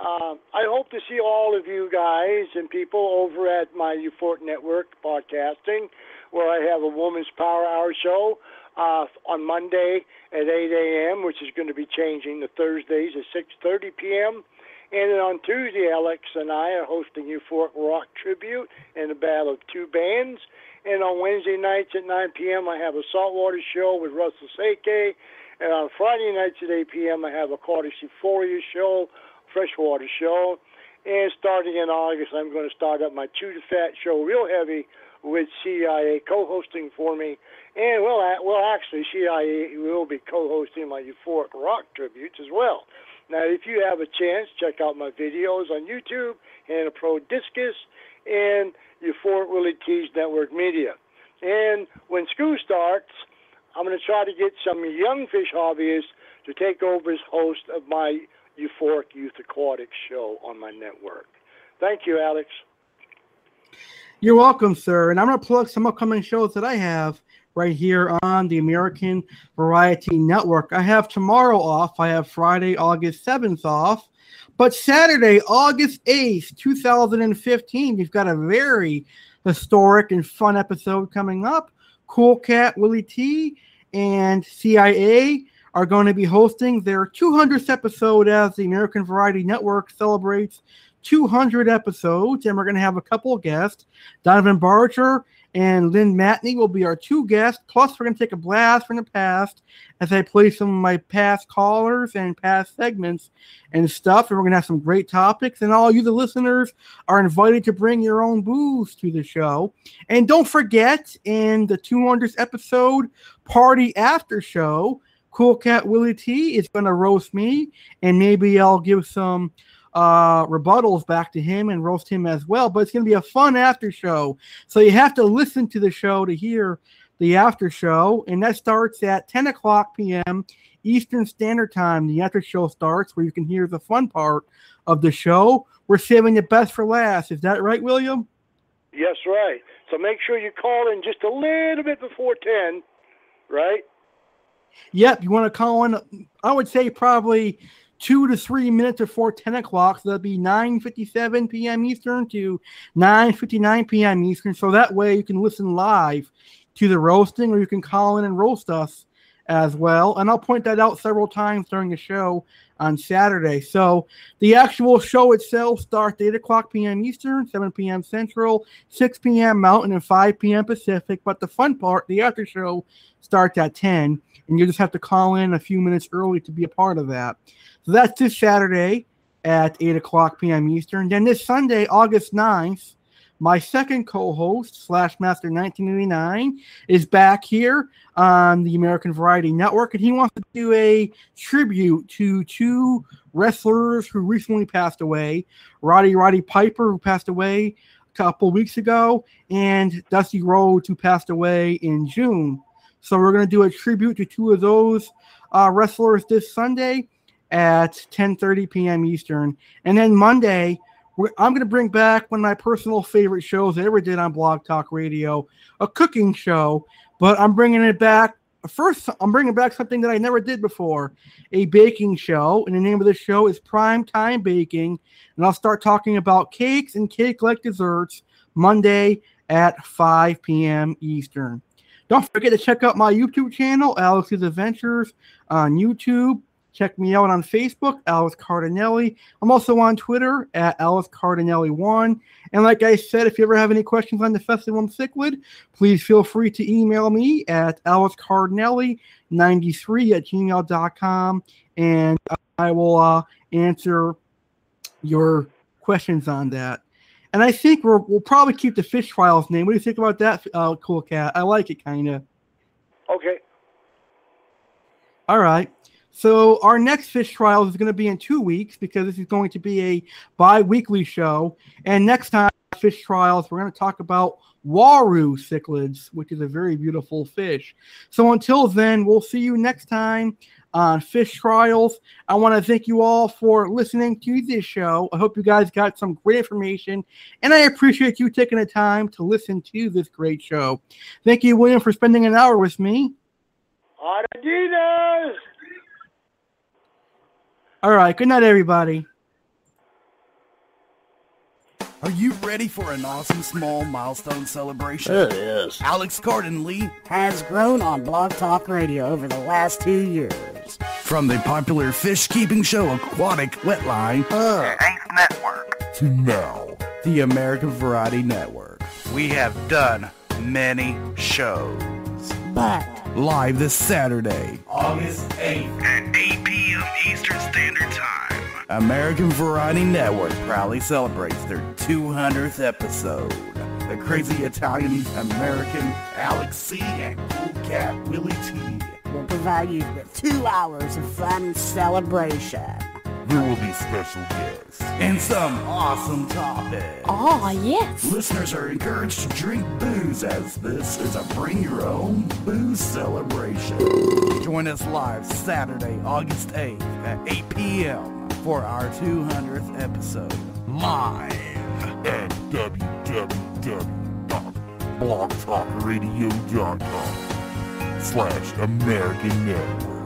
I hope to see all of you guys and people over at my Euphoric Network podcasting, where I have a Woman's Power Hour show on Monday at 8 a.m., which is going to be changing to Thursdays at 6:30 p.m. And then on Tuesday, Alex and I are hosting Euphoric Rock Tribute and a battle of two bands. And on Wednesday nights at 9 p.m., I have a saltwater show with Russell Seike. And on Friday nights at 8 p.m., I have a Aquatic Euphoria show, freshwater show. And starting in August, I'm going to start up my Chew to Fat show, Real Heavy, with CIA co-hosting for me. And, well, actually, CIA will be co-hosting my Euphoric Rock tributes as well. Now, if you have a chance, check out my videos on YouTube, Hannah Pro Discus, and Euphoric Willy T's Network Media. And when school starts, I'm going to try to get some young fish hobbyists to take over as host of my Euphoric Youth Aquatics show on my network. Thank you, Alex. You're welcome, sir. And I'm going to plug some upcoming shows that I have right here on the American Variety Network. I have tomorrow off. I have Friday, August 7th off. But Saturday, August 8th, 2015, we've got a very historic and fun episode coming up. Khewl Khat Willy T and CIA are going to be hosting their 200th episode as the American Variety Network celebrates 200 episodes, and we're going to have a couple of guests. Donovan Barger and Lynn Matney will be our two guests, plus we're going to take a blast from the past as I play some of my past callers and past segments and stuff, and we're going to have some great topics, and all you, the listeners, are invited to bring your own booze to the show. And don't forget, in the 200th episode party after show, Khewl Khat Willy T is going to roast me, and maybe I'll give some rebuttals back to him and roast him as well. But it's going to be a fun after show, so you have to listen to the show to hear the after show, and that starts at 10 o'clock p.m. Eastern Standard Time. The after show starts where you can hear the fun part of the show. We're saving the best for last. Is that right, William? Yes, right. So make sure you call in just a little bit before 10, right? Yep, you want to call in, I would say probably 2 to 3 minutes before 10 o'clock. So that'll be 9:57 p.m. Eastern to 9:59 p.m. Eastern. So that way you can listen live to the roasting, or you can call in and roast us as well. And I'll point that out several times during the show on Saturday. So the actual show itself starts at 8 o'clock p.m. Eastern, 7 p.m. Central, 6 p.m. Mountain, and 5 p.m. Pacific. But the fun part, the after show, starts at 10, and you just have to call in a few minutes early to be a part of that. So that's this Saturday at 8 o'clock p.m. Eastern. Then this Sunday, August 9th, my second co-host / Master 1989 is back here on the American Variety Network, and he wants to do a tribute to two wrestlers who recently passed away, Roddy Piper, who passed away a couple weeks ago, and Dusty Rhodes, who passed away in June. So we're going to do a tribute to two of those wrestlers this Sunday at 10:30 p.m. Eastern. And then Monday, I'm going to bring back one of my personal favorite shows I ever did on Blog Talk Radio, a cooking show. But I'm bringing it back. First, I'm bringing back something that I never did before, a baking show. And the name of the show is Prime Time Baking. And I'll start talking about cakes and cake-like desserts Monday at 5 p.m. Eastern. Don't forget to check out my YouTube channel, Alex's Adventures, on YouTube. Check me out on Facebook, Alex Cardinelli. I'm also on Twitter at Alex Cardinelli1. And like I said, if you ever have any questions on the Festivum Cichlid, please feel free to email me at alexcardinelli93@gmail.com, and I will answer your questions on that. And I think we'll probably keep the Fish Trials name. What do you think about that, Khewl Khat? I like it, kind of. Okay. All right. So our next Fish Trials is going to be in 2 weeks because this is going to be a bi-weekly show. And next time, Fish Trials, we're going to talk about Waru cichlids, which is a very beautiful fish. So until then, we'll see you next time on Fish Trials. I want to thank you all for listening to this show. I hope you guys got some great information, and I appreciate you taking the time to listen to this great show. Thank you, William, for spending an hour with me. Adidas! All right, good night, everybody. Are you ready for an awesome small milestone celebration? Yes. Alex Cardinelli has grown on Blog Talk Radio over the last 2 years. From the popular fish-keeping show Aquatic Wetline A.C.E. Network to now, the American Variety Network. We have done many shows. But live this Saturday, August 8th at 8 p.m. Eastern Standard Time. American Variety Network proudly celebrates their 200th episode. The crazy Italian American A.C.E. and Khewl Khat Willy T will provide you with 2 hours of fun and celebration. there will be special guests and some awesome topics. Oh, yes. Listeners are encouraged to drink booze, as this is a bring your own booze celebration. Join us live Saturday, August 8th at 8 p.m. for our 200th episode. Live at www.blogtalkradio.com/American Network.